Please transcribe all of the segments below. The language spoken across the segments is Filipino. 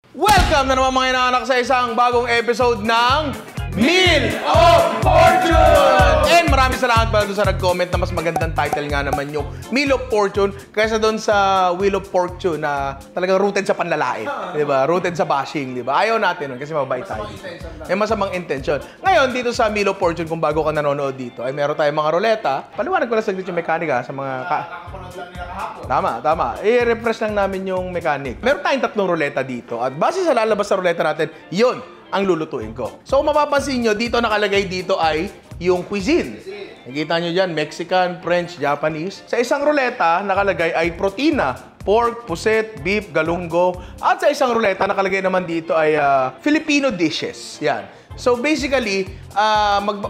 Welcome na naman mga inaanak sa isang bagong episode ng Meal of Fortune! And maraming salamat pala doon sa nag-comment na mas magandang title nga naman yung Meal of Fortune kaysa doon sa Wheel of Fortune na talagang rooted sa panlalait. Diba? Rooted sa bashing. Diba? Ayaw natin nun kasi mabait tayo. May masamang intention. Ngayon, dito sa Meal of Fortune, kung bago ka nanonood dito, ay meron tayong mga ruleta. Paliwanag ko lang saglit yung mekanika sa mga... Tama. I-refresh lang namin yung mechanic. Meron tayong 3 ruleta dito. At base sa lalabas sa ruleta natin, yun ang lulutuin ko. So, kung mapapansin nyo, dito nakalagay dito ay yung cuisine. Nakikita nyo dyan, Mexican, French, Japanese. Sa isang ruleta, nakalagay ay protina. Pork, puset, beef, galunggo. At sa isang ruleta, nakalagay naman dito ay Filipino dishes. Yan. So basically,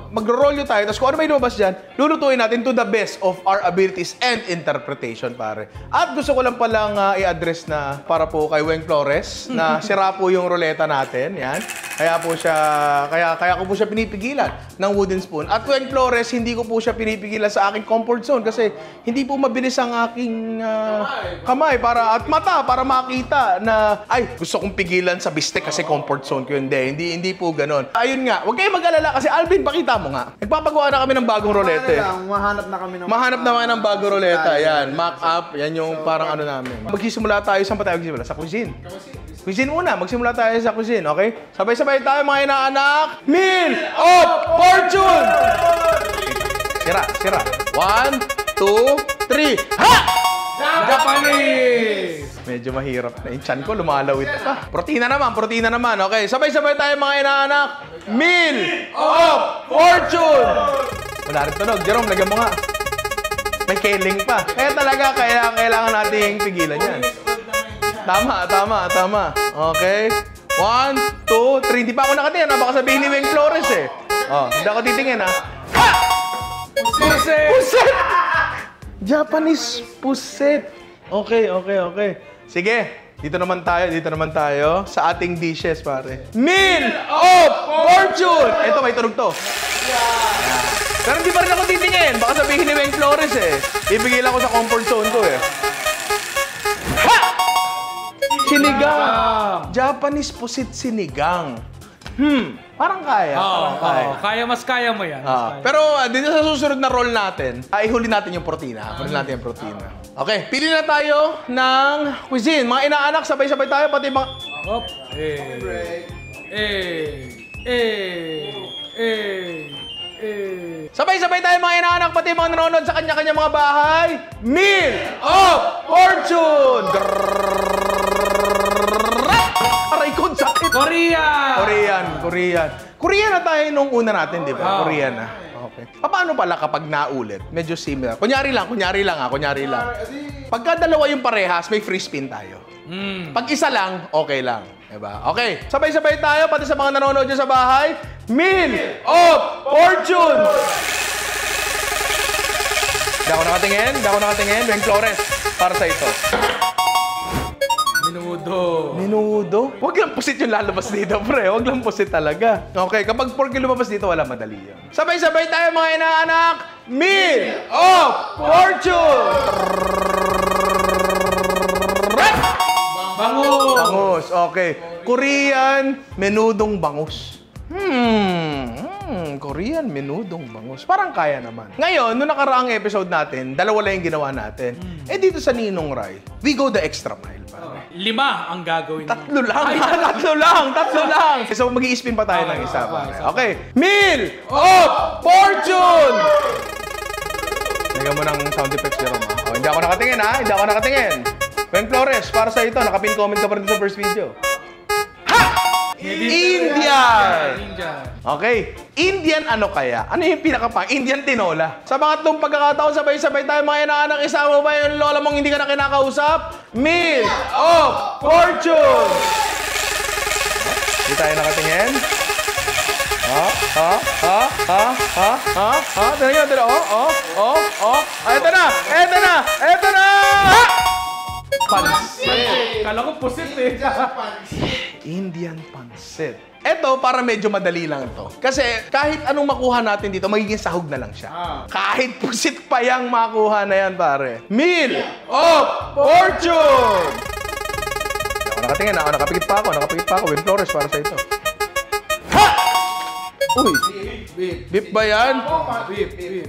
magro-roll nyo tayo. Tapos kung ano may lumabas dyan, lulutuin natin to the best of our abilities and interpretation, pare. At gusto ko lang palang i-address na para po kay Weng Flores na sira po yung ruleta natin. Yan. Kaya ko po siya pinipigilan ng wooden spoon. At Weng Flores, hindi ko po siya pinipigilan sa aking comfort zone kasi hindi po mabilis ang aking kamay at mata para makita na ay, gusto kong pigilan sa bistek kasi comfort zone ko. Hindi po ganon. Ayun nga, huwag kayong mag-alala kasi Alvin, pakita mo nga. Nagpapagawa na kami ng bagong ruleta. Mahanap na kami ng bagong ruleta. Yan, mock up. Yan yung parang ano namin. Magsisimula tayo. Saan pa tayo magsisimula? Sa cuisine. Cuisine muna. Magsimula tayo sa cuisine, okay? Sabay-sabay tayo mga inaanak. Meal of Fortune! Sira. 1, 2, 3. Ha! Japanese! Medyo mahirap na. Yung chan ko, lumalawit pa. Protina naman. Okay, sabay-sabay tayo mga inaanak. Meal of Fortune! Wala rin tunog. Jerome, lagyan mo nga. May keling pa. Kaya talaga, kailangan nating pigilan yan. Tama. Okay. 1, 2, 3. Hindi pa ako nakatingin. Baka sabihin ni Weng Flores eh. Hindi ako titingin ha. Ha! Puset! Japanese puset. Okay. Sige, dito naman tayo sa ating dishes, pare. Meal of Fortune! Ito, may tunog to. Pero hindi pa rin ako titingin. Baka sabihin ni Weng Flores eh. Ibigay lang ako sa comfort zone ko eh. Ha! Sinigang! Japanese pusit sinigang. Parang kaya. Kaya mo yan. Pero dito sa susunod na roll natin, ihuli natin yung protina. Okay, pili na tayo ng cuisine. Mga inaanak, sabay-sabay tayo, pati mga... Sabay-sabay tayo mga inaanak, pati mga nanonood sa kanya-kanya mga bahay. Meal of Fortune! Aray ko, sakit! Korean na tayo nung una natin, di ba? Korean na. Okay. Paano pala kapag naulit? Medyo similar. Kunyari lang. Pagka dalawa yung parehas, may free spin tayo. Pag isa lang, okay lang. Diba? Okay. Sabay-sabay tayo, pati sa mga nanonood dyan sa bahay. Meal of Fortune! Hindi ako nakatingin. Weng Flores, para sa ito. Menudo? Huwag lang pusit yung lalabas dito, pre. Huwag lang pusit talaga. Okay, kapag pork yung lumabas dito, wala, madali yan. Sabay-sabay tayo mga inaanak. Meal of Fortune! Bangus. Okay. Korean, menudong bangus. Korean, menudong bangus. Parang kaya naman. Ngayon, nung nakaraang episode natin, 2 lang yung ginawa natin. Dito sa Ninong Rai, we go the extra mile. 5 ang gagawin mo. 3 lang. So, mag-i-spin pa tayo ng isa. Okay. Meal of Fortune! Lagyan mo ng sound effects, Jerome. Hindi ako nakatingin. Weng Flores, para sa ito, nakapin comment ka pa rin sa first video. Indian! Okay. Indian ano kaya? Ano yung pinakapang? Indian tinola. Sa mga 3 pagkakataon, sabay-sabay tayo mga inaanak. Isama mo ba yung lola mong hindi ka na kinakausap? Meal of Fortune! Hindi tayo nakatingin. Tignan. Eto na! Pansit! Kala ko pusit eh. Indian pansit. Ito, para medyo madali lang to. Kasi kahit anong makuha natin dito, magiging sahog na lang siya. Kahit pusit pa yung makuha na yan, pare. Meal of Fortune! Hindi ako Nakatingin ako, nakapikit pa ako. Win Flores para sa ito. Ha! Uy! Beef ba yan?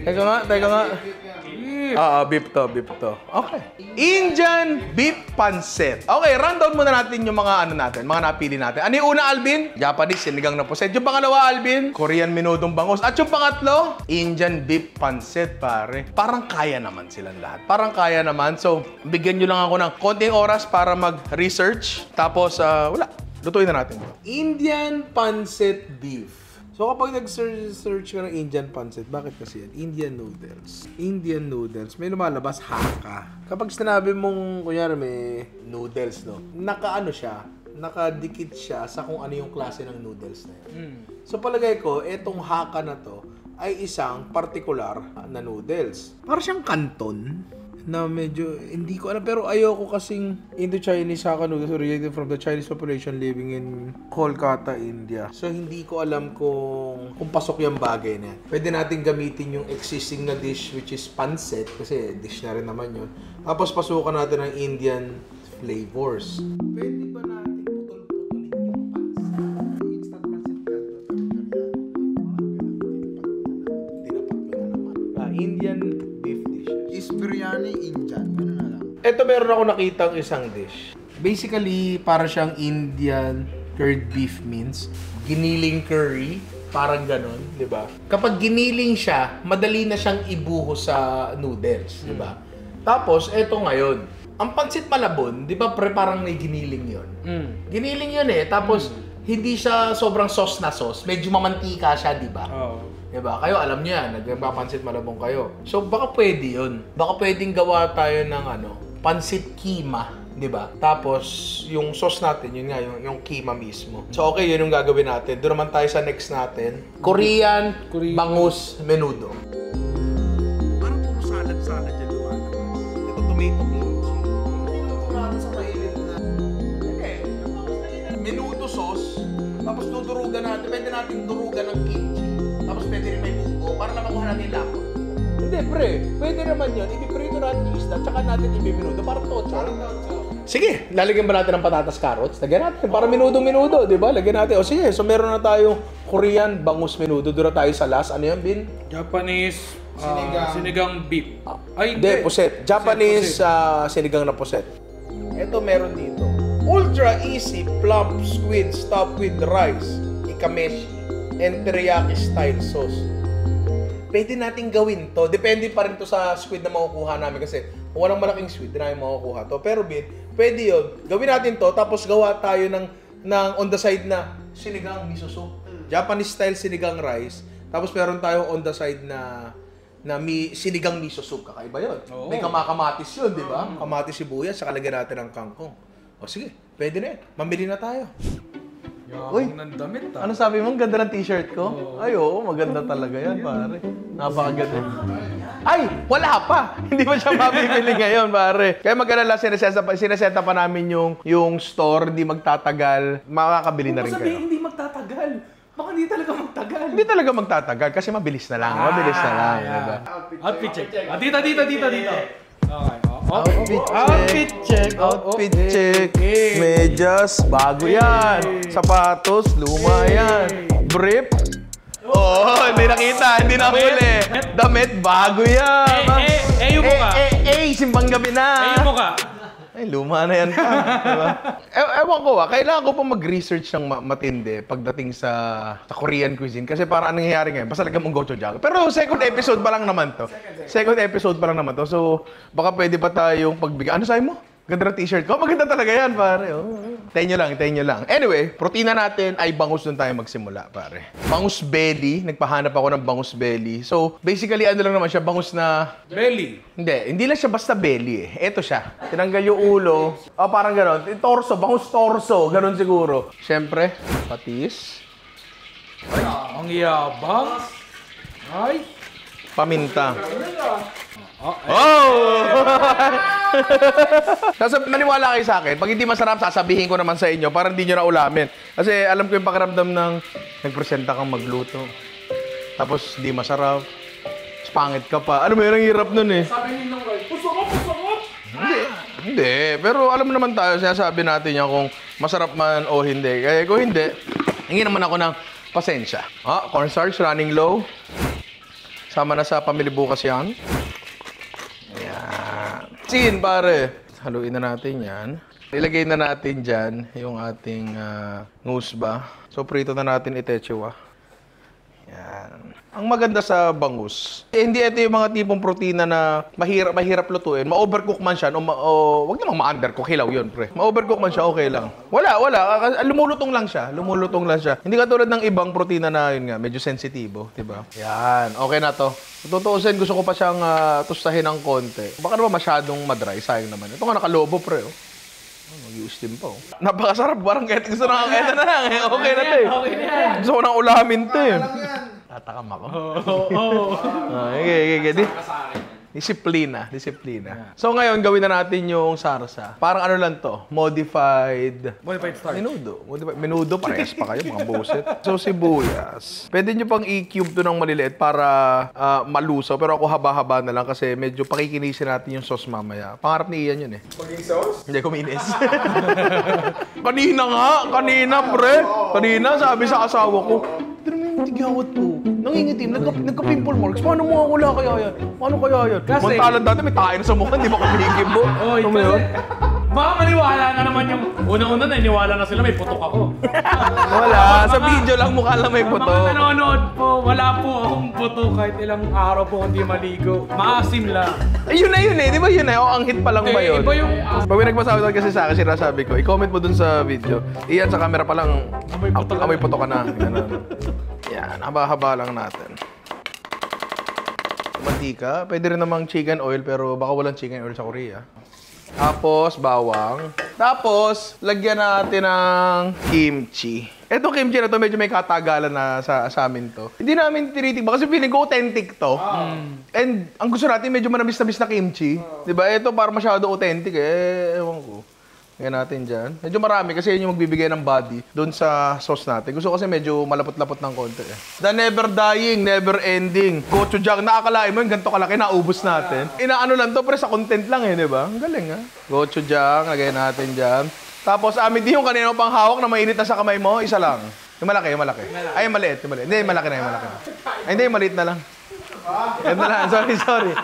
Teka nga. Beef to. Okay. Indian beef pancit. Okay, rundown muna natin yung mga mga napili natin. Ano yung una, Alvin? Japanese, sinigang na puset. Yung pangalawa, Alvin? Korean minudong bangus. At yung pangatlo, Indian beef pancit, pare. Parang kaya naman silang lahat. So, bigyan nyo lang ako ng konting oras para mag-research. Tapos, wala. Lutuin na natin. Indian pancit beef. So kapag nag-search ka ng Indian pancit, bakit kasi yan? Indian noodles. May lumalabas haka. Kapag sinabi mong, kunyari may noodles, no? Nakadikit siya sa kung ano yung klase ng noodles na yan. So palagay ko, etong haka na to ay isang particular na noodles. Para siyang canton na medyo, hindi ko alam, pero ayoko kasing Indo-Chinese haka noodles originated from the Chinese population living in Kolkata, India. So, hindi ko alam kung pasok yung bagay na yan. Pwede natin gamitin yung existing na dish which is pancit, kasi dish na rin naman yun. Tapos, pasukan natin ng Indian flavors. Pwede ba natin putol-putulin yung pancit? Instant pancit ka. Tinapat ko na naman. Indian beef dishes. Is biryani Indian? Ano na lang? Ito meron ako nakitang isang dish. Basically, para siyang Indian curd beef mince. Giniling curry. Parang ganon, di ba? Kapag giniling siya, madali na siyang ibuhos sa noodles, di ba? Tapos, eto ngayon. Ang pancit malabon, di ba parang may giniling yun? Giniling yun eh. Tapos, hindi siya sobrang sauce na sauce. Medyo mamantika siya, di ba? Diba? Kayo, alam niyo yan. Nagpapansit malabong kayo. So, baka pwede yun. Baka pwedeng gawa tayo ng pansit kima. Diba? Tapos, yung sauce natin, yun nga, yung kima mismo. So, okay, yun yung gagawin natin. Doon naman tayo sa next natin. Korean bangus menudo. Parang puro salad-salad dyan lumalabas. Ito, tomato kimchi. Hindi sa mainit na. Okay. Menudo sauce. Tapos, dudurugan natin. Pwede natin durugan ng kimchi. Tapos pwede rin may buko para lang makuha natin lapot. Hindi, pre. Pwede naman yun. Ipiprito natin yung isda, tsaka natin ibibinudo. Parang tocho. Sige, lalagyan ba natin ng patatas, carrots? Lagyan natin. Para minudo-minudo, di ba? Lagyan natin. O sige, so meron na tayong Korean bangus minudo. Doon na tayo sa last. Ano yan, Bin? Japanese sinigang beef. Hindi, puset. Japanese sinigang na puset. Ito meron dito. Ultra easy plump squid stuffed with rice. Ikameshi. And teriyaki style sauce. Pwede natin gawin to. Depende pa rin to sa squid na makukuha namin kasi kung walang malaking squid, na namin makukuha to. Pero pwede yun. Gawin natin to, tapos gawa tayo ng on the side na sinigang miso soup. Japanese style sinigang rice. Tapos meron tayo on the side na sinigang miso soup. Kakaiba yun. May kamatis yun, di ba? Kamatis, sibuyas, saka lagyan natin ng kangkong. O sige, pwede na yun. Mamili na tayo. Uy, ng damit Ano sabi mo? Ang ganda ng t-shirt ko? Ay, oo, maganda talaga yan, pare. Napakaganda. Ay, wala pa! Hindi pa siya mabibili ngayon, pare. Kaya mag-alala, sineseta pa namin yung store, hindi magtatagal. Makakabili na rin kayo. hindi magtatagal. Baka hindi talaga magtagal. Hindi talaga magtatagal kasi mabilis na lang. Mabilis na lang, diba? Outfit check. Dito. Okay. Outfit check. Medyas, bago yan. Sapatos, luma yan. Brief. Hindi nakita, hindi nakuli. Damit, bago yan. Yung mukha. Simbang gabi na. Yung mukha. Ay, luma na yan pa. Diba? Ewan ko kailangan ko pa mag-research ng matindi pagdating sa Korean cuisine. Kasi parang anong nangyayari ngayon, basta lagyan mong gochujang. Pero second episode pa lang naman to. So, baka pwede pa tayong pagbigyan. Ano sabi mo? Ganda ng t-shirt ko? Maganda talaga yan, pare. Tayo nyo lang. Anyway, protina natin ay bangus doon tayo magsimula, pare. Bangus belly. Nagpahanap ako ng bangus belly. So, basically, ano lang naman siya, bangus na... Belly. Hindi lang siya basta belly eh. Ito siya. Tinanggal yung ulo. Parang gano'n. Torso, bangus torso. Gano'n siguro. Siyempre, patis. Ang yabang. Ay. Paminta. Oh! Maniwala kayo sa akin. Pag hindi masarap, sasabihin ko naman sa inyo para hindi nyo na ulamin. Kasi alam ko yung pakiramdam ng nagpresenta kang magluto. Tapos hindi masarap. Pangit ka pa. Ano mo yun? Ang hirap nun eh. Sabi ni Nong Roy, puso ko! Hindi. Hindi, pero alam mo naman tayo, sinasabi natin yan kung masarap man o hindi. Kaya kung hindi, hingi naman ako ng pasensya. Cornstarch running low. Sama na sa pamili bukas yan. Ayan. Sin, pare. Haluin na natin yan. Ilagay na natin dyan yung ating ngusba. So, prito na natin itechewa. Yan. Ang maganda sa bangus, hindi ito yung mga tipong protina na mahirap lutuin. Ma-overcook man siya, wag namang ma-undercook, hilaw yun, pre. Ma-overcook man siya, okay lang. Wala. Lumulutong lang siya. Hindi katulad ng ibang protina na yun nga, medyo sensitibo, diba? Yan, okay na to. Tutuusin, gusto ko pa siyang tustahin ng konti. Baka naman masyadong madry, sayang naman. Ito nga nakalobo, pre, oh. Mag-i-steam pa, oh. Napakasarap, parang kahit gusto na eto na lang, eh. Okay na to, eh. Okay na yan. Gusto ko nang ulamin to, eh. Tatakam ako. Okay. Disiplina. So ngayon, gawin na natin yung sarsa. Parang ano lang to, modified starch. menudo, parehas pa kayo, mga boset. So sibuyas. Pwede nyo pang i-cube to ng maliliit para malusaw. Pero ako haba-haba na lang kasi medyo pakikinisin natin yung sauce mamaya. Pangarap ni Ian yun eh. Paging sauce? Hindi, kuminis. Kanina, pre. Kanina, sabi sa asawa ko, tigawat po. Nangingitim, nagka-pimple marks. Paano mo wala kaya yan? Paano kaya yan? Kasi- Mantalan dati may tayo sa mukha, di ba kumikim mo? Oy, Ano mo yun? baka maniwala na naman yung una-una naniwala na sila may putok ako. Wala. Sa video lang mukha lang may Mga puto. nanonood po, wala po akong putok kahit ilang araw po hindi maligo. Maasim lang. Ayun na yun eh. Di ba yun eh? O, ang hit pa lang ba yun? Iba yung... Pag may nagpasabi kasi sa akin, sinasabi ko, i-comment mo dun sa video. Iyan sa camera pa lang, amoy puto ka na. Ganun. Yan, haba-haba lang natin. Mantika. Pwede rin namang chicken oil, pero baka walang chicken oil sa Korea. Tapos, bawang. Tapos, lagyan natin ng kimchi. Etong kimchi na to, medyo may katagalan na sa amin to. Hindi namin tinitikman kasi feeling ko authentic to. And ang gusto natin, medyo manamis-namis na kimchi. Diba? Ito parang masyado authentic eh. Ewan ko. Lagyan natin dyan. Medyo marami kasi yun yung magbibigay ng body doon sa sauce natin. Gusto ko kasi medyo malapot-lapot ng konti eh. The never dying, never ending. Gochujang, nakakalain mo yung ganito kalaki, naubos natin. Inaano lang to, pero sa content lang eh, di ba? Ang galing ha. Gochujang, lagyan natin dyan. Tapos, din yung kanina pang hawak na mainit na sa kamay mo, isa lang. Yung malaki. Ay, yung maliit. Hindi, yung malaki na. Ay, hindi, yung maliit na lang. Yan na lang. Sorry.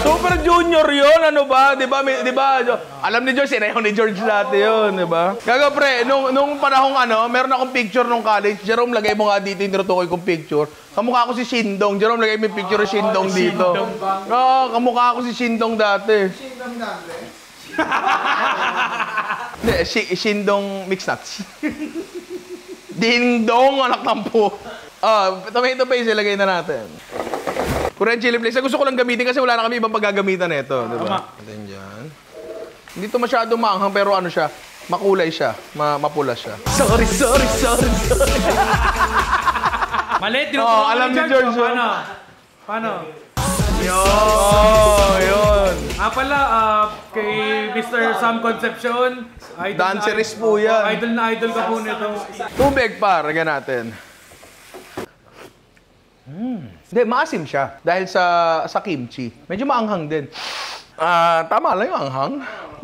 Super Junior yun, ano ba? Di ba? Alam ni George, inayaw ni George dati yun, di ba? Gaga pre, nung panahong meron akong picture nung college. Jerome, lagay mo nga dito yung tinutukoy kong picture. Kamukha ko si Shindong. Jerome, lagay mo yung picture ng Shindong dito. Oo, kamukha ko si Shindong dati. Shindong dati? Hindi, Shindong Mix Nuts. Ding-dong, anak ng po. Tomato paste, ilagay na natin. Korean chili flakes. Gusto ko lang gamitin kasi wala na kami ibang paggagamitan nito. Diba? Ito dyan. Hindi to masyado maanghang pero ano siya, makulay siya, mapula siya. Sorry. Maliit, Alam ni George. Paano? Yun. Pala, kay Mr. Sam Concepcion. Dancerist po yan. Idol na idol ka po nito. Tubig pa, lagyan natin. Hindi, maasim siya. Dahil sa kimchi. Medyo maanghang din. Tama lang yung anghang.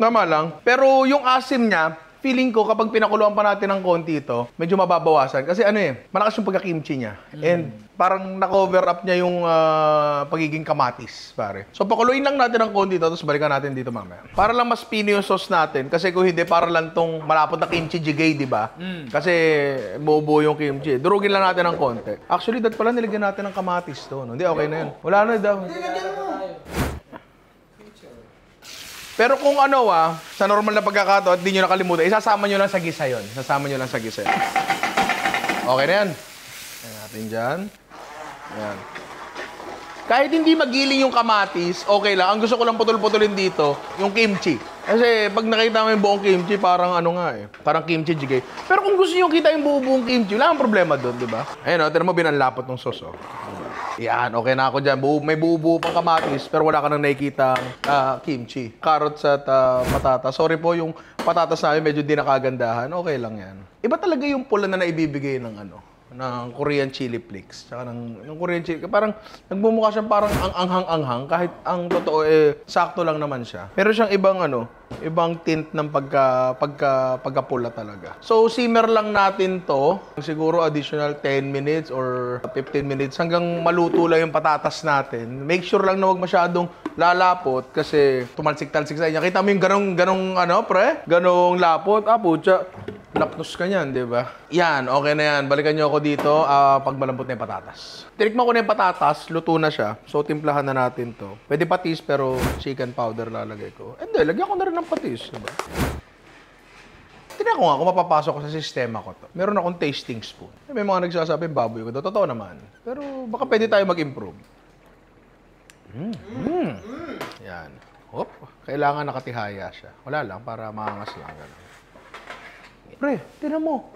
Tama lang. Pero yung asim niya, feeling ko kapag pinakuluan pa natin ng konti ito, medyo mababawasan. Kasi malakas yung pagka-kimchi niya. And parang na-cover up niya yung pagiging kamatis, pare. So pakuluin lang natin ng konti ito, tapos balikan natin dito mamaya. Para lang mas pino yung sauce natin. Kasi kung hindi, para lang tong malapot na kimchi jjigae, di ba? Kasi buo yung kimchi. Durugin lang natin ng konti. Actually, dahil pala nilagyan natin ng kamatis to. No? Hindi, okay na yun. Wala na daw. Pero kung sa normal na pagkakataon at di nyo nakalimutan, isasama nyo lang sa gisa yun. Okay na yan. Ayan natin dyan. Ayan. Kahit hindi magiling yung kamatis, okay lang. Ang gusto ko lang putol-putulin dito, yung kimchi. Kasi pag nakita mo yung buong kimchi, parang parang kimchi jjigae. Pero kung gusto nyo kita yung buong kimchi, wala kang problema doon, di ba? Ayun tinan mo, binanlapot ng sauce, Yan, okay na ako dyan. May buo-buo pang kamatis, pero wala ka nang nakikitang kimchi. Carrots at patatas. Sorry po, yung patatas namin medyo di nakagandahan. Okay lang yan. Iba talaga yung pula na naibibigay ng ng Korean chili flakes. Tsaka ng Korean chili, parang nagmumukha siyang parang ang anghang-anghang kahit ang totoo sakto lang naman siya. Meron siyang ibang tint ng pagkapula talaga. So simmer lang natin to, siguro additional 10 minutes or 15 minutes hanggang maluto lang yung patatas natin. Make sure lang na wag masyadong lalapot kasi tumalsik-talsik sa inyo. Kita mo yung ganong lapot. Putya. Lapnos ka niyan, di ba? Yan, okay na yan. Balikan niyo ako dito pag malambot na yung patatas. Tinikman ko na yung patatas, luto na siya. So, timplahan na natin to. Pwede patis, pero chicken powder lalagay ko. Hindi, lagyan ko na rin ng patis, di ba? Tignan ko nga kung mapapasok ko sa sistema ko to. Meron akong tasting spoon. May mga nagsasabi, baboy ko to. Totoo naman. Pero baka pwede tayo mag-improve. Yan. Hop. Kailangan nakatihaya siya. Wala lang, para maangas lang. Ganun. Pre, tinan mo.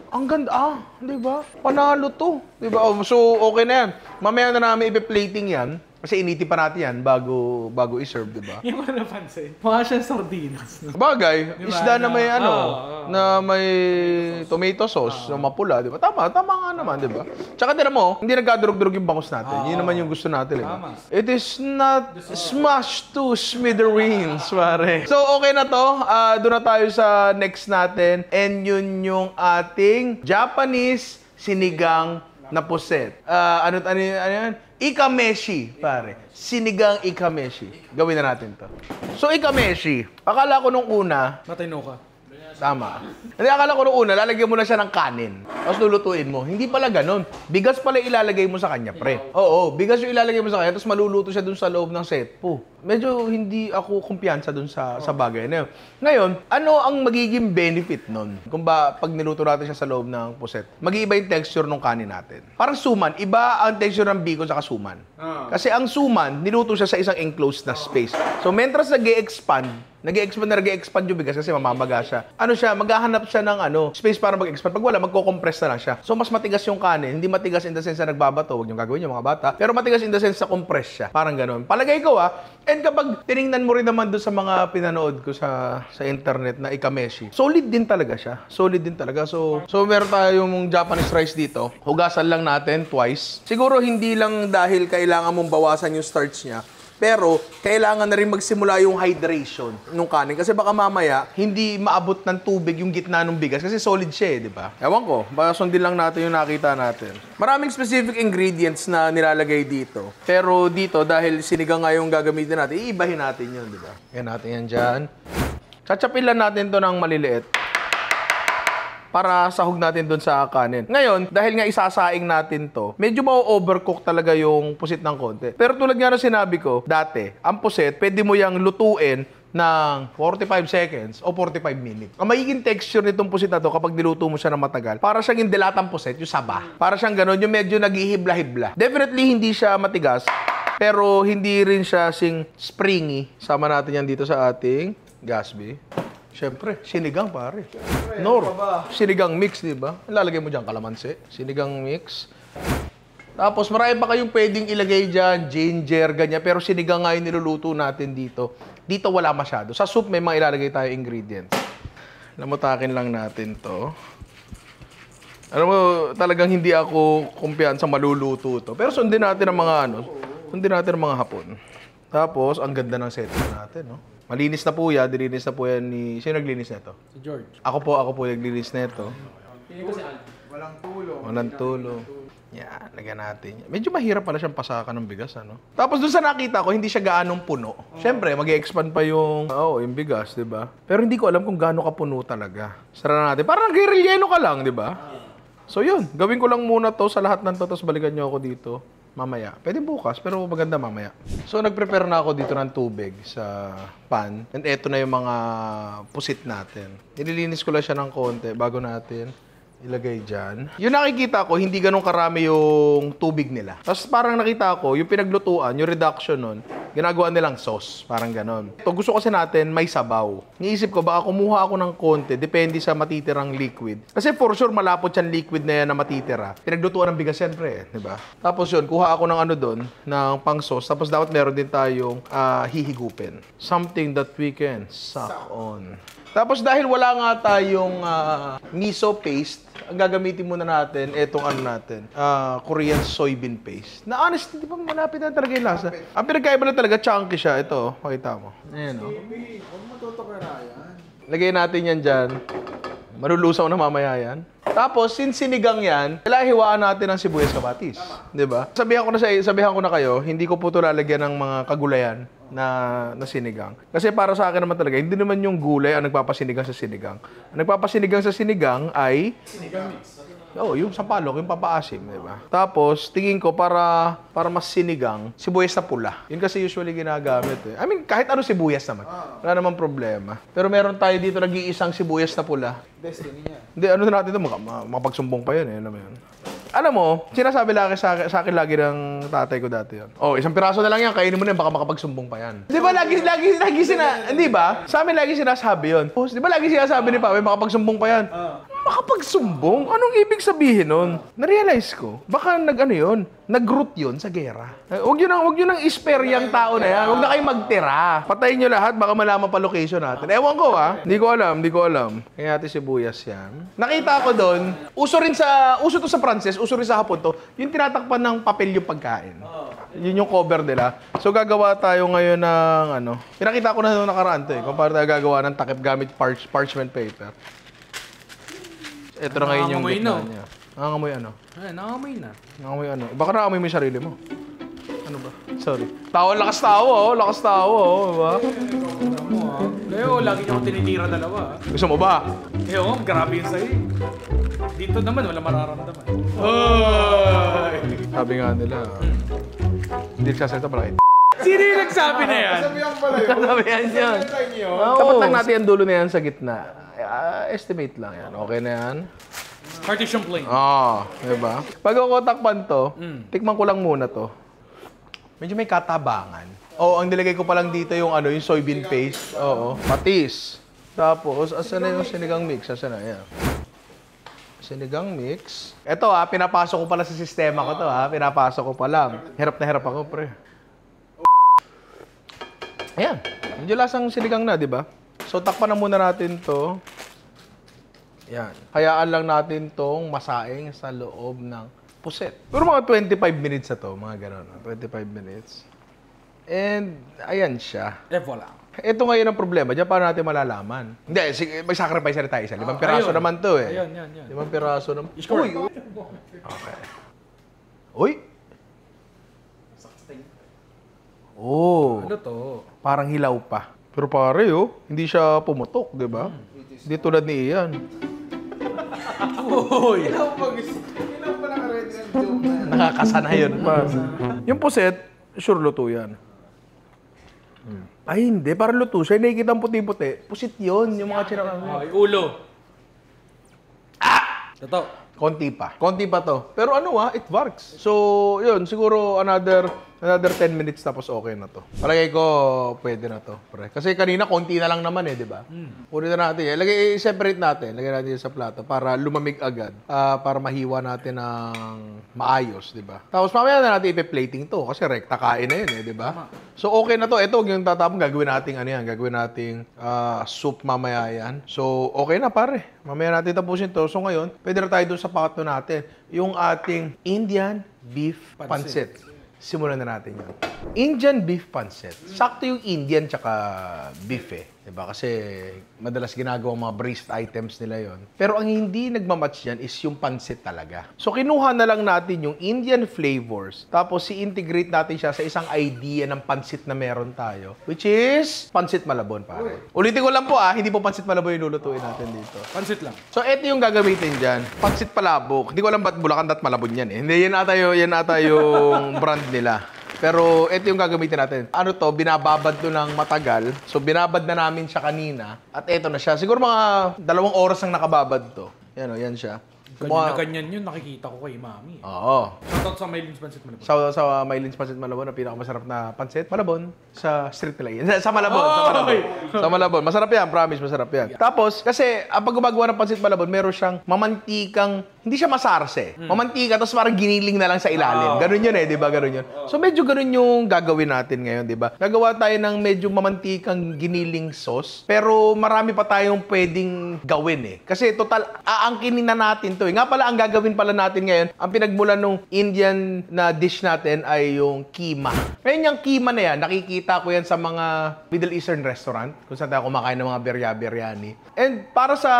Ang ganda, di ba? Panalo to, di ba? So, okay na yan. Mamaya na namin ipi-plating yan. Kasi initi pa natin yan bago i-serve, di ba? Yung mga napansin, mukha siyang sardinas. No? Bagay, Diba, isda na may na may sauce. tomato sauce na mapula, di ba? Tama nga naman, di ba? Tsaka tinan mo, hindi nagkadurog-durog yung bangus natin. Yun naman yung gusto natin, di ba? Tama. It is not smashed to smithereens, pare. So, okay na to. Doon na tayo sa next natin. And yun yung ating Japanese sinigang na puset. Ano yan? Ikameshi, pare. Sinigang ikameshi. Gawin na natin to. So, ikameshi. Akala ko nung una, Matino ka. tama. Hindi, akala ko nung una, lalagyan mo na siya ng kanin. Tapos lulutuin mo. Hindi pala ganun. Bigas pala ilalagay mo sa kanya, pre. Oo, bigas yung ilalagay mo sa kanya, tapos maluluto siya dun sa loob ng setpo. Medyo hindi ako kumpiyansa dun sa bagay na yun. Ngayon, ano ang magiging benefit nun? Kung ba, pag niluto natin siya sa loob ng puset, mag-iiba yung texture ng kanin natin. Parang suman, iba ang texture ng bacon sa suman. Kasi ang suman, niluto siya sa isang enclosed na space. So, mentras nag-expand yung bigas kasi mamamaga siya. Ano siya, maghahanap siya ng space para mag-expand. Pag wala, magko-compress na lang siya. So, mas matigas yung kanin. Hindi matigas in the sense na nagbabato. Huwag niyong gagawin yung mga bata. Pero matigas in the sense na compress siya. Parang ganun. Palagay ko and kapag tiningnan mo rin naman doon sa mga pinanood ko sa internet na ikameshi, solid din talaga siya. Solid din talaga. So meron tayong Japanese rice dito. Hugasan lang natin twice. Siguro hindi lang dahil kailangan mong bawasan yung starch niya, pero kailangan na rin magsimula yung hydration ng kanin. Kasi baka mamaya, hindi maabot ng tubig yung gitna ng bigas. Kasi solid siya di ba? Ewan ko, baka sundin lang natin yung nakita natin. Maraming specific ingredients na nilalagay dito. Pero dito, dahil sinigang nga yung gagamitin natin, iibahin natin yun, di ba? Yan natin yan dyan. Chachapilan lang natin to ng maliliit para sahog natin doon sa kanin. Ngayon, dahil nga isasaing natin to, medyo ma-overcook talaga yung pusit ng konti. Pero tulad nga na sinabi ko, dati, ang pusit, pwede mo yang lutuin ng 45 seconds o 45 minutes. Ang magiging texture nitong pusit na to kapag niluto mo siya ng matagal, para siyang yung dilatang pusit, yung saba. Para siyang ganun, yung medyo naghihibla-hibla. Definitely hindi siya matigas, pero hindi rin siya sing springy. Sama natin yan dito sa ating Gatsby. Siyempre, sinigang pare. Sinigang mix, di ba? Lalagay mo dyan kalamansi. Sinigang mix. Tapos marami pa kayong pwedeng ilagay dyan, ginger, ganyan. Pero sinigang nga yung niluluto natin dito. Dito wala masyado. Sa soup may mga ilalagay tayo ingredients. Lamutakin lang natin to. Alam mo, talagang hindi ako kumpiyansa maluluto to. Pero sundin natin ang mga hapon. Tapos, ang ganda ng setup natin, no? Malinis na po yan, dilinis na po yan ni... Sino naglinis na ito? Si George. Ako po naglinis na ito. Walang tulong. Yan, lagyan natin. Medyo mahirap pala siyang pasakan ng bigas, ano? Tapos dun sa nakita ko, hindi siya gaanong puno. Siyempre, mag-i-expand pa yung bigas, di ba? Pero hindi ko alam kung gaano kapuno talaga. Sara natin. Parang nag-relleno ka lang, di ba? So yun, gawin ko lang muna to sa lahat ng to, tapos balikan nyo ako dito. Mamaya. Pwede bukas, pero maganda mamaya. So, nag-prepare na ako dito ng tubig sa pan. And eto na yung mga pusit natin. Nililinis ko lang siya ng konti bago natin ilagay dyan. Yung nakikita ko, hindi ganun karami yung tubig nila. Tapos parang nakita ko, yung pinaglutuan, yung reduction nun, ginagawa nilang sauce. Parang ganun. Ito, gusto kasi natin may sabaw. Niisip ko, baka kumuha ako ng konti, depende sa matitirang liquid. Kasi for sure, malapot yan liquid na yan na matitira. Pinaglutuan ng bigas siyempre, di ba? Tapos yun, kuha ako ng doon, ng pang sauce. Tapos dapat meron din tayong hihigupin. Something that we can suck on. Tapos dahil wala nga tayong miso paste, ang gagamitin muna natin, etong ano natin, Korean soybean paste. Na honestly, di ba malapit na talaga yung lasa? Ang pinagkaiba na talaga, chunky siya. Ito, makita mo. Ayan o. Huwag mo tutokarayan. Lagay natin yan dyan. Malulusaw na mamaya yan. Tapos, since sinigang yan, kailangan hiwaan natin ng sibuyas kamatis. Di ba? Sabihan ko na kayo, hindi ko po ito lalagyan ng mga kagulayan na sinigang. Kasi para sa akin naman talaga, hindi naman yung gulay ang nagpapasinigang sa sinigang. Ang nagpapasinigang sa sinigang ay... Oo, yung sampalok, yung papaasim, di ba? Tapos, tingin ko para mas sinigang, sibuyas na pula. Yun kasi usually ginagamit eh. I mean, kahit ano sibuyas naman. Wala namang problema. Pero meron tayo dito nag-iisang sibuyas na pula. Destiny niya. Hindi, ano na natin ito, makapagsumbong pa yun eh. Alam mo yun. Alam mo, sinasabi lagi sa akin lagi ng tatay ko dati yun. Oh, isang piraso na lang yan, kainin mo na yan, baka makapagsumbong pa yan. Di ba lagi hindi ba? Sa amin lagi sinasabi yun. Di ba lagi sinasabi ni Papa, makapagsumbong pa yan? Makapagsumbong? Anong ibig sabihin nun? Na-realize ko, baka nag-root yun sa gera. Huwag yun ang spare yung tao na yan. Huwag na kayong magtira. Patayin nyo lahat, baka malaman pa location natin. Ewan ko Hindi ko alam. Kaya natin sibuyas yan. Nakita ko doon, uso to sa Pranses, uso rin sa Hapon to, yung tinatakpan ng papel yung pagkain. Yun yung cover nila. So gagawa tayo ngayon ng pinakita ko na nung nakaraan to kung paano tayo gagawa ng takip gamit parchment paper. Ito na ngayon yung gitna niya. Nangangamoy ano? Ay, nangangamoy na. Nangangamoy ano? Baka nangangamoy mo yung sarili mo. Ano ba? Sorry. Lakas tawa, diba? Kayo, lagi niyo ako tinitira dalawa. Gusto mo ba? Kayo, grabe yun sa'yo. Dito naman, wala mararamdaman. Sabi nga nila, hindi nagsasalita pala. Sino yung nagsabi na yan? Sabihan pala yun. Sabihan yan. Tapat lang natin ang dulo na yan sa gitna. Estimate lang yan. Okay na yan? Partition plane. Diba? Pag ako takpan to, tikman ko lang muna to. Medyo may katabangan. Ang nilagay ko pa lang dito yung yung soybean paste. Patis. Tapos, asan na yung sinigang mix? Asan na? Yan. Sinigang mix. Ito pinapasok ko pala sa sistema ko to Pinapasok ko pa lang. Hirap na hirap ako, pre. Ayan. Medyo lasang sinigang na, di ba? So, takpan na muna natin to. Yan. Hayaan lang natin tong masaing sa loob ng puset. Pero mga 25 minutes na to, mga gano'n. 25 minutes. And, ayan siya. Voila. Ito ngayon ang problema. Diyan paano natin malalaman? Hindi, may sacrifice na tayo isa. 5 piraso naman to eh. Ayun. 5 piraso naman. Uy! Okay. Uy! Oh. Ano to? Parang hilaw pa. Pero pare, hindi siya pumutok, di ba? Hindi tulad ni Ian. Uy! Ilaw pa naka-ready ang joke na yan. Nakakasana yun pa. Yung puset, sure luto yan. Ay, hindi. Parang luto siya. Nakikita ang puti-puti. Pusit yun. Yung mga chinakang. Ay, ulo. Toto. Konti pa to. Pero it works. So, yun. Siguro another 10 minutes tapos okay na to. Palagay ko, pwede na to. Pre. Kasi kanina, konti na lang naman di ba? Kunin na natin. Separate natin. Lagay natin sa plato para lumamig agad. Para mahiwa natin ng maayos, di ba? Tapos mamaya na natin ipe-plating to. Kasi rekta kain na yun di ba? So, okay na to. Ito, yung tatapon, gagawin natin Gagawin nating soup mamaya yan. So, okay na pare. Mamaya natin tapusin to. So, ngayon, pwede na tayo doon sa pato natin. Yung ating Indian beef pancit. Simulan na natin yun. Indian beef pancit. Sakto yung Indian tsaka beef Diba? Kasi madalas ginagawa mga braised items nila yon. Pero ang hindi nagmamatch yan is yung pancit talaga. So kinuha na lang natin yung Indian flavors. Tapos i-integrate natin siya sa isang idea ng pancit na meron tayo. Which is pancit malabon, pare. Ulitin ko lang po hindi po pancit malabon yung lulutuin natin dito. Pansit lang. So ito yung gagamitin dyan. Pancit palabok. Hindi ko alam ba't Bulacan at Malabon yan Hindi, yan ata yung brand nila. Pero ito yung gagamitin natin. Ano to, binababad to ng matagal. So binabad na namin siya kanina. At ito na siya. Siguro mga 2 oras ang nakababad to. Yan siya. Ganyan yun, nakikita ko kay Mami. Oo. Shoutout sa Maylins Pansit Malabon. Sa Maylins Pansit Malabon, ang pinakamasarap na pansit Malabon sa street nila yan. Sa Malabon. Sa Malabon. Masarap yan, promise, masarap yan. Tapos, kasi pag gumagawa ng pansit Malabon, meron siyang mamantikang hindi siya masarse. Mamantika, tapos parang giniling na lang sa ilalim. Ganun yun di ba? Ganun yun. So medyo ganun yung gagawin natin ngayon, di ba? Gagawa tayo ng medyo mamantikang giniling sauce, pero marami pa tayong pwedeng gawin Kasi total, aangkinin na natin to Nga pala, ang gagawin pala natin ngayon, ang pinagmulan ng Indian na dish natin ay yung keema. Ngayon yung keema na yan, nakikita ko yan sa mga Middle Eastern restaurant, kung saan tayo kumakain ng mga biryani. And para sa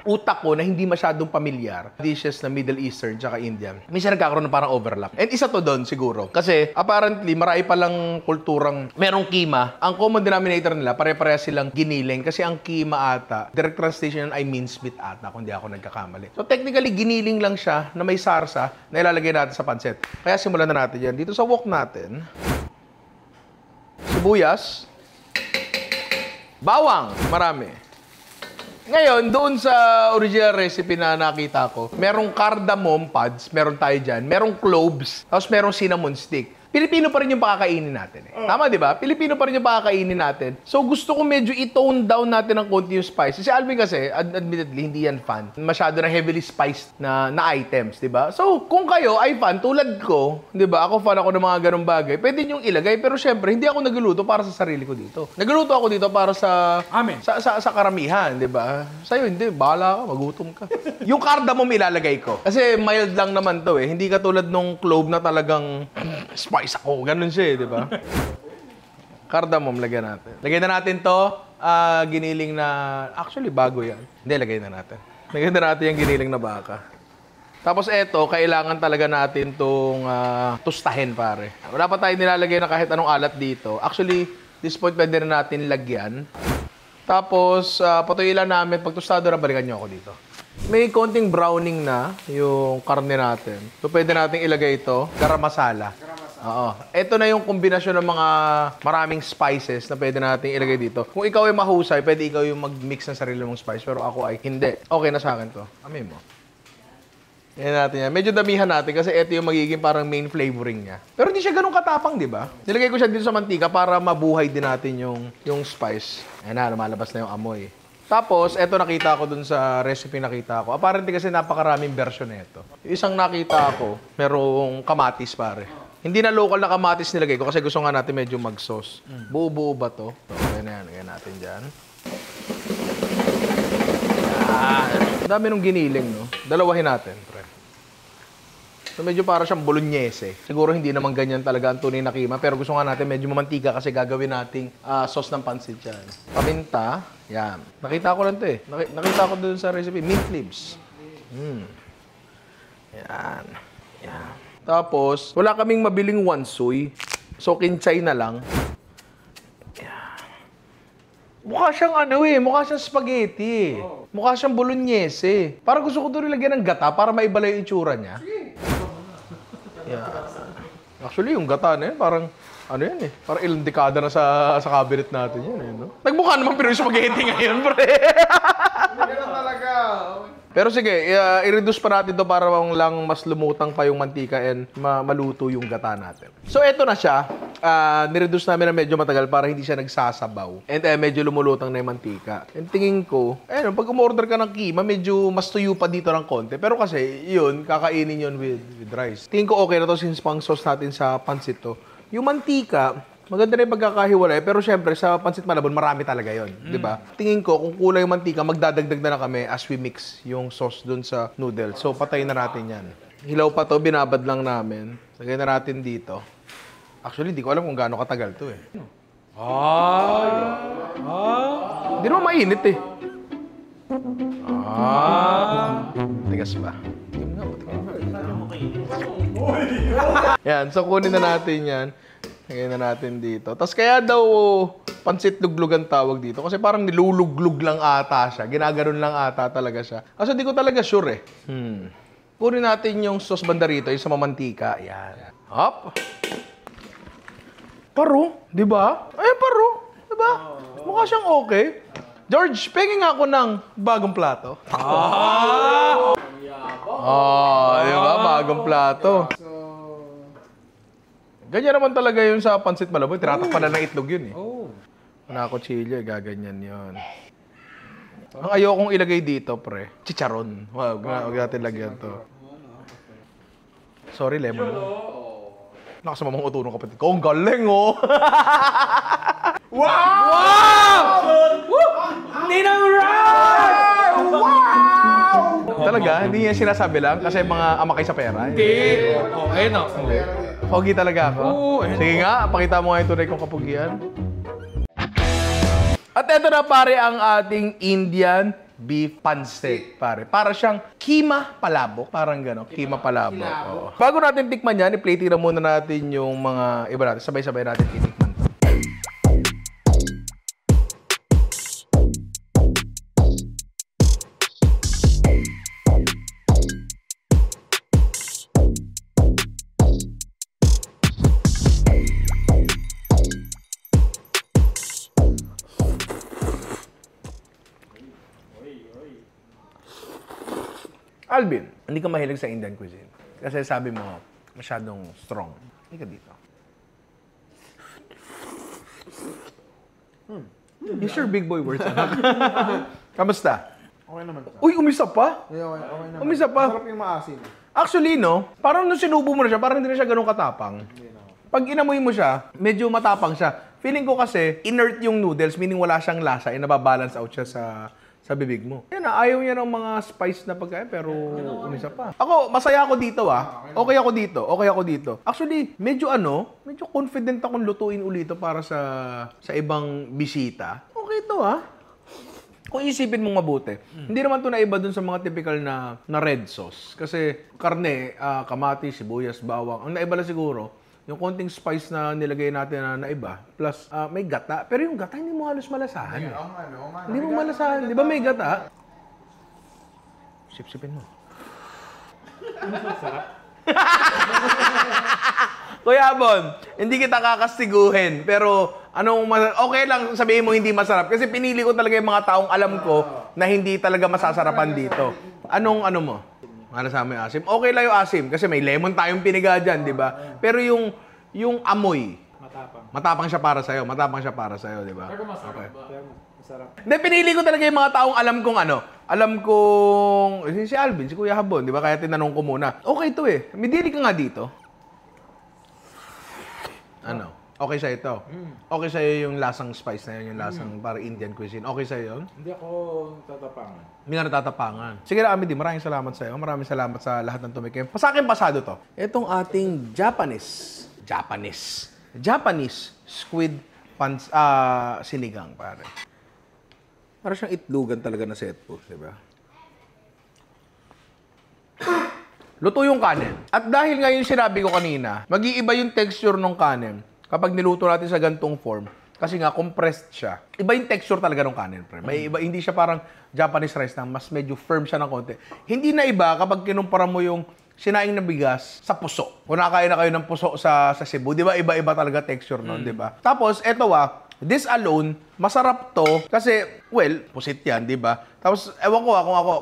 utak ko na hindi masyadong pamilyar, dishes na Middle Eastern tsaka Indian, minsan nagkakaroon ng parang overlap. And isa to doon siguro. Kasi apparently, marami palang kulturang merong keema. Ang common denominator nila, pare-pareha silang giniling. Kasi ang keema ata, direct translation ay mincemeat ata, kung di ako nagkakamali. So technically, giniling lang siya na may sarsa na ilalagay natin sa pancit. Kaya simulan na natin yan. Dito sa wok natin, sibuyas, bawang, marami. Ngayon, doon sa original recipe na nakita ko, merong cardamom pods, meron tayo dyan, merong cloves, tapos merong cinnamon stick. Pilipino pa rin yung pakakainin natin Tama, di ba? Pilipino pa rin yung pakakainin natin. So, gusto ko medyo i-tone down natin ng konti yung spice. Si Alvin kasi, admittedly, hindi yan fan. Masyado na heavily spiced na items, di ba? So, kung kayo ay fan, tulad ko, di ba? Ako fan ako ng mga ganong bagay. Pwede niyong ilagay, pero syempre, hindi ako nagluluto para sa sarili ko dito. Nagluluto ako dito para sa... Amen. Sa karamihan, di ba? Sa'yo, hindi. Bahala ka, magutom ka. Yung cardamom ilalagay ko. Kasi mild lang naman to Hindi katulad nung clove na talagang... spice ako. Ganun siya di ba? Cardamom, lagyan natin. Lagyan na natin to, giniling na... Actually, bago yan. Hindi, lagyan na natin. Lagyan na natin yung giniling na baka. Tapos eto, kailangan talaga natin tong tustahin, pare. Wala pa tayo nilalagay na kahit anong alat dito. Actually, this point, pwede na natin lagyan. Tapos, patuloy lang namin. Pag tostado na, balikan nyo ako dito. May konting browning na yung karne natin. So, pwede natin ilagay ito. Garam masala. Oo. Ito na yung kombinasyon ng mga maraming spices na pwede natin ilagay dito. Kung ikaw ay mahusay, pwede ikaw yung mag-mix ng sarili mong spice. Pero ako ay hindi. Okay na sa akin to. Amin mo. Yan natin yan. Medyo damihan natin kasi ito yung magiging parang main flavoring niya. Pero hindi siya ganun katapang, di ba? Nilagay ko siya dito sa mantika para mabuhay din natin yung spice. Ayan na, lumalabas na yung amoy. Tapos, eto nakita ko dun sa recipe nakita ko. Apparently kasi napakaraming version nito. Yung isang nakita ko, merong kamatis pare. Hindi na local na kamatis nilagay ko kasi gusto nga natin medyo mag-sauce. Buo-buo ba to? So, ayan na yan. Lagyan natin dyan. Yan. Dami nung giniling, no? Dalawahin natin, pre. So, medyo para siyang bolognese. Siguro hindi naman ganyan talaga ang tunay na keema. Pero gusto nga natin medyo mamantika kasi gagawin nating sauce ng pansit yan. Paminta. Yan. Nakita ko lang to Nakita ko dun sa recipe. Mint leaves. Yan. Yan. Tapos, wala kaming mabiling wansoy. So, kinchay na lang. Yan. Mukha siyang mukha siyang spaghetti. Mukha siyang bolognese. Parang gusto ko doon ilagyan ng gata para maibala yung itsura niya. Yan. Actually, yung gata na yan, parang, parang ilang dekada na sa cabinet natin yan no? Nagmukha naman pero yung spaghetti ngayon, pre. Hindi na talaga. Pero sige, i-reduce pa natin to para lang mas lumutang pa yung mantika and maluto yung gata natin. So, eto na siya. Nireduce namin na medyo matagal para hindi siya nagsasabaw. And medyo lumulutang na yung mantika. And tingin ko, pag umorder ka ng keema, medyo mas tuyo pa dito ng konti. Pero kasi, yun, kakainin yun with rice. Tingin ko okay na to since pang sauce natin sa pansit to. Yung mantika, maganda na yung pagkakahiwalay, pero syempre sa pansit malabon, marami talaga yon, di ba? Tingin ko, kung kulang yung mantika, magdadagdag na kami as we mix yung sauce dun sa noodles. So, patayin na natin yan. Hilaw pa to, binabad lang namin. Lagay na natin dito. Actually, di ko alam kung gaano katagal to Hindi naman mainit Tigas ba? Yan, so kunin na natin yan. Lagay na natin dito. Tapos kaya daw pansit luglug ang tawag dito. Kasi parang niluluglug lang ata siya. Ginaganon lang ata talaga siya. Kasi di ko talaga sure Kunin natin yung sauce banda rito, yung sa mamantika. Yan. Hop. Paro, di ba? Ay, paro. Di ba? Mukha siyang okay. George, pengin nga ako ng bagong plato. Di ba? Bagong plato. Ganyan naman talaga yun sa pansit malabon. Tinatakpan na ng itlog yun Nakakutsilyo, gaganyan yun. Ang ayokong ilagay dito, pre, chicharon. Wag natin lagyan to. Sorry, lemon mo. Nakasama mong uto ng kapatid ko. Ang galing, oh! Wow! Ninang Rat! Talaga? Hindi niya sinasabi lang kasi mga ama kayo sa pera. Hindi. Oh, ayun o. Pogi talaga ako. Oo, ayun. Sige nga, pakita mo nga yung tunay kong kapugian. At eto na pare ang ating Indian beef pancit, pare. Para siyang kima palabok. Parang gano'n, kima palabok. Oo. Bago natin tikman yan, i-plate na muna natin yung mga iba natin. Sabay-sabay natin titikman. Alvin, hindi ka mahilig sa Indian cuisine. Kasi sabi mo, masyadong strong. Hindi ka dito. You sure big boy words, anak? Kamusta? Okay naman to. Uy, umisa pa? Okay naman. Umisa pa? Masarap yung maasim. Actually, no, parang nung sinubo mo na siya, parang hindi na siya ganun katapang. Pag inamoy mo siya, medyo matapang siya. Feeling ko kasi, inert yung noodles, meaning wala siyang lasa, nababalance out siya sa bibig mo. Yan na, ayaw niya ng mga spice na pagkain, pero umisa pa. Ako, masaya ako dito Okay ako dito. Actually, medyo confident akong lutuin ulito para sa ibang bisita. Okay to Kung isipin mong mabuti. Hindi naman to naiba dun sa mga typical na red sauce. Kasi karne, kamatis, sibuyas, bawang. Ang naiba lang siguro, yung konting spice na nilagay natin na naiba, plus may gata. Pero yung gata, hindi mo halos malasahan. Hindi mo malasahan. Di ba may gata? Sip-sipin mo. Kuya Bon, hindi kita kakastiguhin. Pero okay lang sabihin mo hindi masarap. Kasi pinili ko talaga yung mga taong alam ko na hindi talaga masasarapan dito. Ano mo? Malasama yung asim. Okay lang yung asim kasi may lemon tayong piniga dyan, di ba? Pero yung amoy, matapang siya para sa'yo. Di ba? Pero masarap Okay. ba? Masarap. Hindi, pinili ko talaga yung mga taong alam kong, si Alvin, si Kuya Habon, di ba? Kaya tinanong ko muna. Okay to May dili ka nga dito. Okay sa'yo ito. Okay sa'yo yung lasang spice na yun, yung lasang para Indian cuisine. Okay sa'yo yun? Hindi ako tatapangan. Hindi nga natatapangan. Sige na, Amity, maraming salamat sa'yo. Maraming salamat sa lahat ng tumikim. Sa akin, pasado to. Itong ating Japanese squid sinigang, pare. Para siyang itlugan talaga na set food, di ba? Luto yung kanin. At dahil nga yung sinabi ko kanina, mag-iiba yung texture ng kanin kapag niluto natin sa gantong form. Kasi nga, compressed siya. Iba yung texture talaga ng kanin, pre. May iba, hindi siya parang Japanese rice na mas medyo firm siya ng konti. Hindi na iba kapag kinumpara mo yung sinaing na bigas sa puso. Kung nakakain na kayo ng puso sa Cebu, di ba? Iba-iba talaga texture nun, di ba? Tapos, eto this alone, masarap to kasi, pusit yan, di ba? Tapos, ewan ko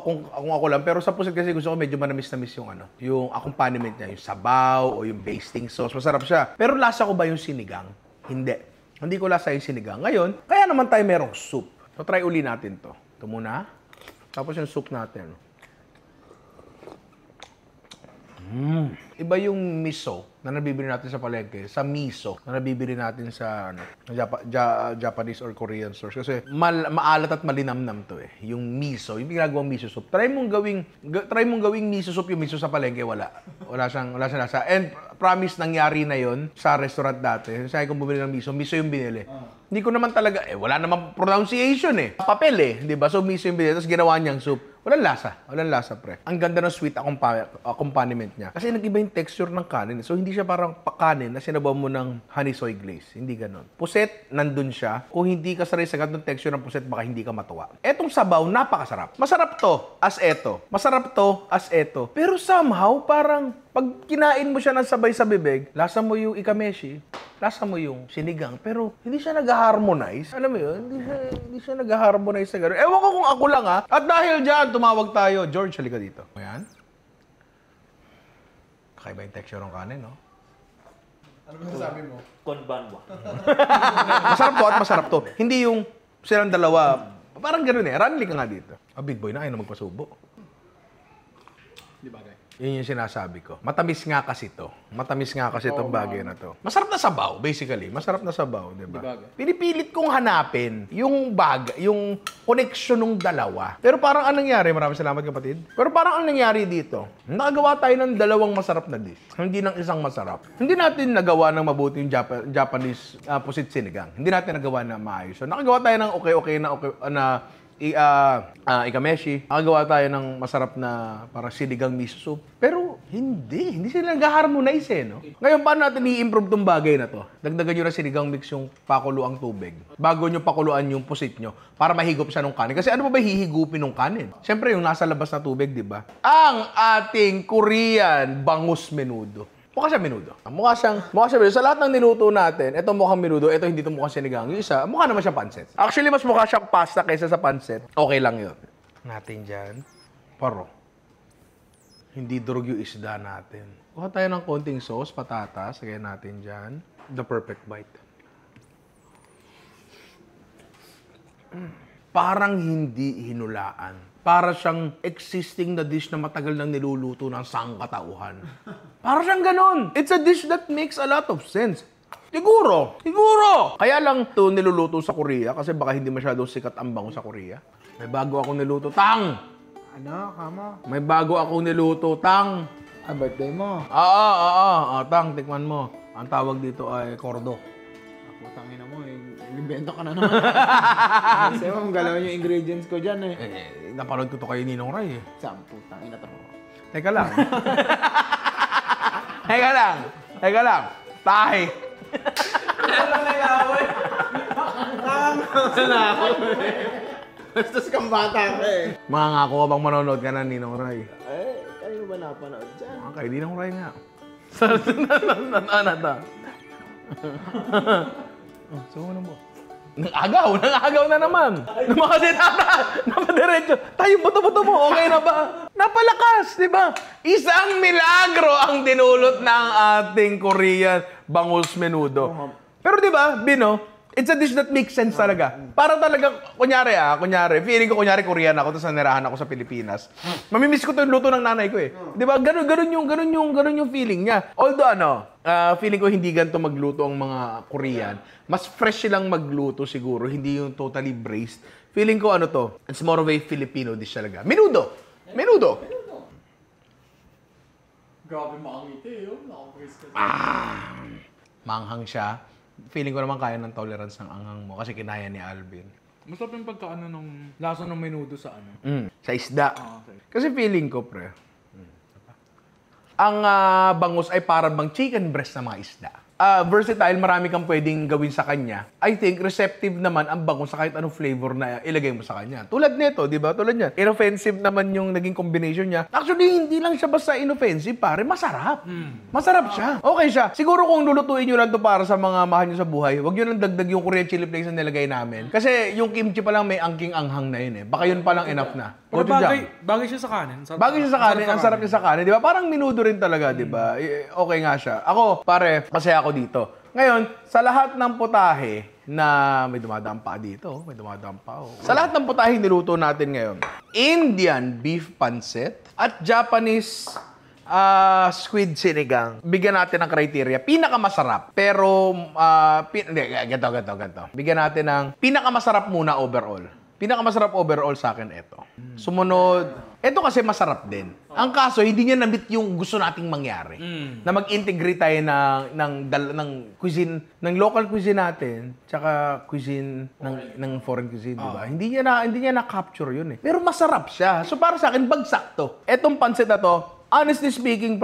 kung ako lang, pero sa pusit kasi gusto ko medyo manamis-namis yung accompaniment niya, yung sabaw o yung basting sauce. Masarap siya. Pero lasa ko ba yung sinigang? Hindi ko lasa yung sinigang. Ngayon, kaya naman tayo merong soup. So, try uli natin to. Ito muna. Tapos yung soup natin. Iba yung miso na nabibili natin sa palengke, sa miso na nabibili natin sa Japanese or Korean stores. Kasi maalat at malinamnam to yung miso, yung ginagawang miso soup. Try mong gawing miso soup yung miso sa palengke, wala siyang lasa. And promise, nangyari na yon sa restaurant dati. Sabi kong bumili ng miso yung binili. Hindi ko naman talaga, wala namang pronunciation Papel di ba? So miso yung binili, tapos ginawa niyang soup. Walang lasa, pre. Ang ganda ng sweet accompaniment niya. Kasi nag-iba yung texture ng kanin. So, hindi siya parang kanin na sinabaw mo ng honey soy glaze. Hindi ganon. Puset, nandun siya. Kung hindi ka sanay sa ganitong texture ng puset, baka hindi ka matuwa. Etong sabaw, napakasarap. Masarap to as eto. Pero somehow, parang pag kinain mo siya ng sabay sa bibig, lasa mo yung ikameshi, lasa mo yung sinigang, pero hindi siya nag-harmonize. Alam mo yun? Hindi siya nag-harmonize sa gano'n. Ewan ko kung ako lang At dahil dyan, tumawag tayo. George, halika dito. Ayan. Kakaiba yung texture ng kanin, no? Ano ba sabi mo? Konbanwa. Masarap to. Hindi yung silang dalawa. Parang gano'n Ranli ka nga dito. Big boy na, ayaw na magpasubo. Di ba, guys? Yun yung sinasabi ko. Matamis nga kasi to. Matamis nga kasi itong bagay na to. Masarap na sabaw, basically. Masarap na sabaw, di ba? Diba? Pinipilit kong hanapin yung yung connection ng dalawa. Pero parang anong nangyari? Maraming salamat, kapatid. Pero parang anong nangyari dito? Nakagawa tayo ng dalawang masarap na dish. Hindi ng isang masarap. Hindi natin nagawa ng mabuti yung Japanese pusit sinigang. Hindi natin nagawa na maayos. So, nakagawa tayo ng okay na ikameshi. Nakagawa tayo ng masarap na parang sinigang miso soup. Pero hindi sila nag-harmonize no? Ngayon, paano natin i-improve tong bagay na to? Dagdagan nyo na sinigang mix yung pakuluang tubig. Bago nyo pakuluan yung pusit nyo para mahigop siya ng kanin. Kasi ano ba hihigupin ng kanin? Siyempre, yung nasa labas na tubig, di ba? Ang ating Korean bangus menudo. Mukha siya menudo. Mukha siyang menudo. Sa lahat ng niluto natin, ito mukhang menudo, ito hindi ito mukhang sinigang. Yung isa, mukha naman siyang pancit. Actually, mas mukha siyang pasta kaysa sa pancit. Okay lang yun. Natin dyan. Paro. Hindi durog yung isda natin. Kuha tayo ng konting sauce, patatas. Lagyan natin dyan. The perfect bite. Parang hindi hinulaan. Para siyang existing na dish na matagal nang niluluto ng sangkatauhan. Para siyang ganon. It's a dish that makes a lot of sense. Siguro. Kaya lang to niluluto sa Korea kasi baka hindi masyadong sikat ang bango sa Korea. May bago akong niluto, Tang! Ano, kama? May bago akong niluto, Tang! Birthday mo. Tang, tikman mo. Ang tawag dito ay kordo. Putang ina mo, invento ka na naman. Kasi mo, galawin yung ingredients ko dyan Napanood ko to kay Ninong Ray eh. Saan, putang ina to. Teka lang. Teka lang. Tahi. Bastos kang bata ka Mga ngako ka bang manonood ka na Ninong Ray? Kayo ba napanood dyan? Kay Ninong Ray nga. Ano? So, ano mo? Nangagaw na naman. Napadiretso. Tayo, buto-buto mo, okay na ba? Napalakas, di ba? Isang milagro ang dinulot ng ating Korean bangus menudo. Pero di ba, Bino, it's a dish that makes sense talaga. Para talaga, kunyari, feeling ko Korean ako, tapos nanirahan ako sa Pilipinas. Mamimiss ko to yung luto ng nanay ko eh. Di ba? Ganun yung feeling niya. Although feeling ko hindi ganito magluto ang mga Korean. Mas fresh silang magluto siguro, hindi yung totally braised. Feeling ko it's more of a Filipino dish talaga. Menudo. Grabe makangiti yun. Nakapraise ka. Manghang siya. Feeling ko naman kaya ng tolerance ng anghang mo kasi kinaya ni Alvin. Masarap yung pagkaano nung lasa ng menudo sa ano. Sa isda. Okay. Kasi feeling ko, pre, ang bangus ay parang bang chicken breast na mga isda. Versatile, marami kang pwedeng gawin sa kanya. I think receptive naman ang bangus sa kahit anong flavor na ilagay mo sa kanya. Tulad nito, di ba? Tulad niyan. Inoffensive naman yung naging combination niya. Actually, hindi lang siya basta inoffensive, pare. Masarap. Masarap siya. Okay siya. Siguro kung lulutuin nyo lang to para sa mga mahal nyo sa buhay, wag nyo lang dagdag yung Korean chili flakes na nilagay namin. Kasi yung kimchi pa lang may angking-anghang na yun eh. Baka yun pa lang enough na. Pero Gochujang. bagay siya sa kanin. Bagay siya sa kanin, ang sarap niya sa kanin, di ba? Parang menudo rin talaga, di ba? Okay nga siya. Ako, pare, kasi ako dito. Ngayon, sa lahat ng putahe na may dumadaan pa dito, may dumadaan pa. Sa lahat ng putahe niluto natin ngayon, Indian beef pancit at Japanese squid sinigang. Bigyan natin ng criteria. Pinakamasarap. Pero, ganito. Bigyan natin ng pinakamasarap muna overall. Pinakamasarap overall sa akin ito. Sumunod, ito kasi masarap din. Ang kaso, hindi niya na-meet yung gusto nating mangyari. Na mag-integrate tayo ng cuisine, ng local cuisine natin, tsaka cuisine ng foreign cuisine, di ba? Hindi niya na-capture yun eh. Pero masarap siya. So para sa akin, bagsak to. Etong pancit na to, honestly speaking,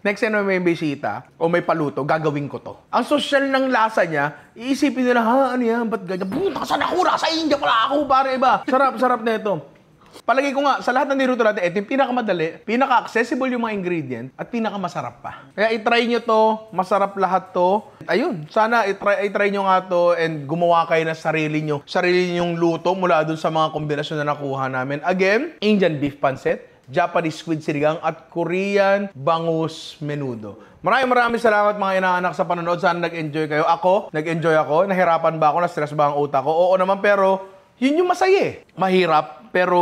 next time na may bisita o may paluto, gagawin ko to. Ang social ng lasa niya, iisipin nila, ano yan, ba't ganyan? Puta ka sa nakura, sa India pala ako, pare iba. Sarap na ito. Palagay ko nga, sa lahat ng niluto natin, ito yung pinakamadali, pinaka-accessible yung mga ingredient, at pinakamasarap pa. Kaya itry nyo to, masarap lahat to. Ayun, sana itry nyo nga to and gumawa kayo na sarili nyong luto mula dun sa mga kombinasyon na nakuha namin. Again, Indian beef pancit, Japanese squid sinigang at Korean bangus menudo. Maraming salamat mga inaanak sa panonood. Sana nag-enjoy kayo. Nag-enjoy ako. Nahirapan ba ako? Na-stress ba ang utak ko? Oo naman, pero yun yung masaya eh. Mahirap, pero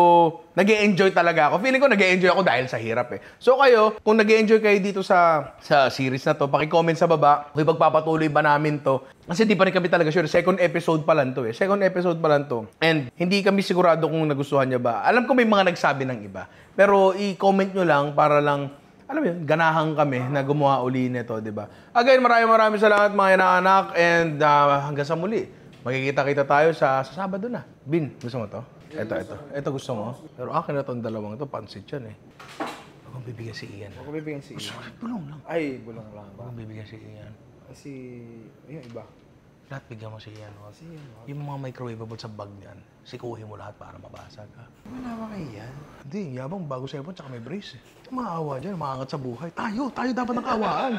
nag-e-enjoy talaga ako. Feeling ko nag-e-enjoy ako dahil sa hirap eh. So kayo, kung nag-e-enjoy kayo dito sa series na to, paki-comment sa baba kung ipagpapatuloy ba namin to. Kasi di pa rin kami talaga sure. Second episode pa lang to eh. Second episode pa lang to. And hindi kami sigurado kung nagustuhan niya ba. Alam ko may mga nagsabi ng iba. Pero i-comment nyo lang para lang, alam mo yun, ganahan kami na gumawa uli nito, di ba? Again, maraming salamat mga inaanak and hanggang sa muli. Magkikita-kita tayo sa Sabado na. Bin, gusto mo to? Ito gusto mo? Pero akin na tong dalawang to, pansit yan eh. Huwag kong bibigyan si Ian. Ako bibigyan si Ian. Bulong lang. Ay, bulong lang Huwag ba? kong bibigyan si Ian. Kasi, yung iba. Lahat bigyan mo si Ian. Yung mga microwavable sa bag niyan, sikuhin mo lahat para mabasag ha. Wala ba kayo yan? Hindi, yabang bago sa ipon, tsaka may brace eh. Maawa dyan, maangat sa buhay. Tayo dapat ng kaawaan.